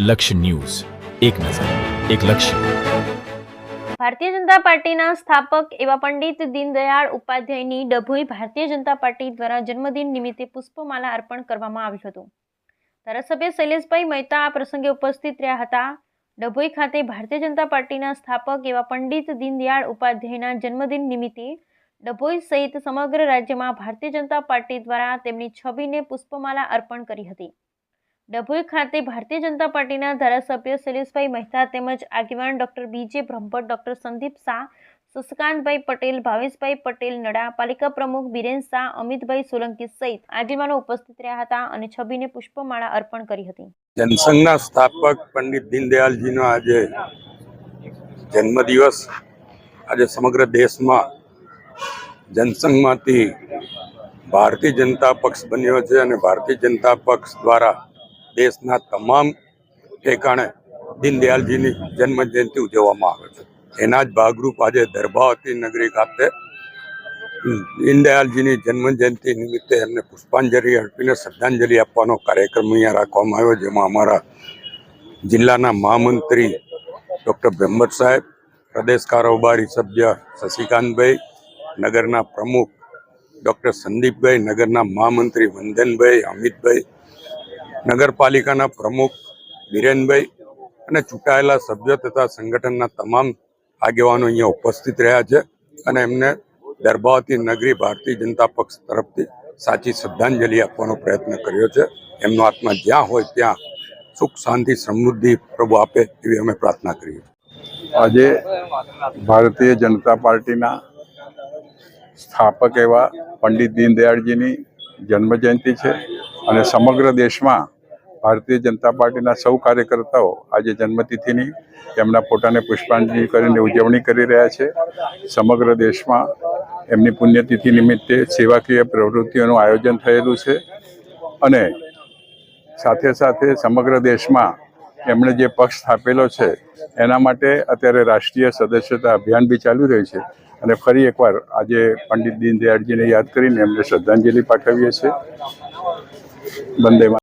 લક્ષ્ય ન્યૂઝ, એક નજર, એક લક્ષ્ય. ભારતીય જનતા પાર્ટીના સ્થાપક એવા પંડિત દીનદયાળ ઉપાધ્યાયની ડભોઈ ભારતીય જનતા પાર્ટી દ્વારા જન્મદિન નિમિત્તે પુષ્પમાલા અર્પણ કરવામાં આવ્યું હતું. ધારાસભ્ય શૈલેષભાઈ મહેતા આ પ્રસંગે ઉપસ્થિત રહ્યા હતા. ડભોઈ ખાતે ભારતીય જનતા પાર્ટીના સ્થાપક એવા પંડિત દીનદયાળ ઉપાધ્યાયના જન્મદિન નિમિત્તે ડભોઈ સહિત સમગ્ર રાજ્યમાં ભારતીય જનતા પાર્ટી દ્વારા તેમની છબીને પુષ્પમાલા અર્પણ કરી હતી. ડભોઈ ખાતે ભારતીય જનતા પાર્ટીના ધારાસભ્ય શૈલેષભાઈ મહેતા તેમજ આગેવાન ડોક્ટર બીજે બ્રહ્મભટ્ટ, ડોક્ટર સંદીપ શાહ, શશિકાંતભાઈ પટેલ, ભાવેશભાઈ પટેલ નડા, પાલિકા પ્રમુખ બિરેન શાહ, અમિતભાઈ સોલંકી સહિત આગેવાનો ઉપસ્થિત રહ્યા હતા અને છબીને પુષ્પમાળા અર્પણ કરી હતી. જનસંઘના સ્થાપક પંડિત દીનદયાળજીનો આજે જન્મદિવસ. આજે સમગ્ર દેશમાં જનસંઘમાંથી ભારતીય જનતા પક્ષ બન્યો છે અને ભારતીય જનતા પક્ષ દ્વારા દેશના તમામ ઠેકાણે દીનદયાળજીની જન્મ જયંતિ ઉજવવામાં આવે છે. એના જ ભાગરૂપ આજે દર્ભાવતી નગરી ખાતે દીનદયાળજીની જન્મ જયંતિ નિમિત્તે એમને પુષ્પાંજલિ અર્પીને શ્રદ્ધાંજલિ આપવાનો કાર્યક્રમ અહીંયા રાખવામાં આવ્યો, જેમાં અમારા જિલ્લાના મહામંત્રી ડૉક્ટર બ્રહ્મભટ્ટ સાહેબ, પ્રદેશ કારોબારી સભ્ય શશિકાંતભાઈ, નગરના પ્રમુખ ડૉક્ટર સંદીપભાઈ, નગરના મહામંત્રી વંદનભાઈ, અમિતભાઈ, નગરપાલિકાના પ્રમુખ બિરેનભાઈ અને ચૂંટાયેલા સભ્યો તથા સંગઠનના તમામ આગેવાનો અહીંયા ઉપસ્થિત રહ્યા છે અને એમને દર્ભાવતી નગરી ભારતીય જનતા પક્ષ તરફથી સાચી શ્રદ્ધાંજલિ આપવાનો પ્રયત્ન કર્યો છે. એમનો આત્મા જ્યાં હોય ત્યાં સુખ, શાંતિ, સમૃદ્ધિ પ્રભુ આપે એવી અમે પ્રાર્થના કરીએ છીએ. આજે ભારતીય જનતા પાર્ટીના સ્થાપક એવા પંડિત દીનદયાળજીની જન્મજયંતિ છે અને સમગ્ર દેશમાં ભારતીય જનતા પાર્ટીના સૌ કાર્યકર્તાઓ આજે જન્મતિથિની તેમના પોતાને પુષ્પાંજલિ કરીને ઉજવણી કરી રહ્યા છે. સમગ્ર દેશમાં એમની પુણ્યતિથિ નિમિત્તે સેવાકીય પ્રવૃત્તિઓનું આયોજન થયેલું છે અને સાથે સાથે સમગ્ર દેશમાં એમણે જે પક્ષ સ્થાપેલો છે એના માટે અત્યારે રાષ્ટ્રીય સદસ્યતા અભિયાન બી ચાલી રહ્યું છે અને ફરી એકવાર આજે પંડિત દીનદયાળજીને યાદ કરીને એમને શ્રદ્ધાંજલિ પાઠવીએ છીએ. વંદે માતરમ.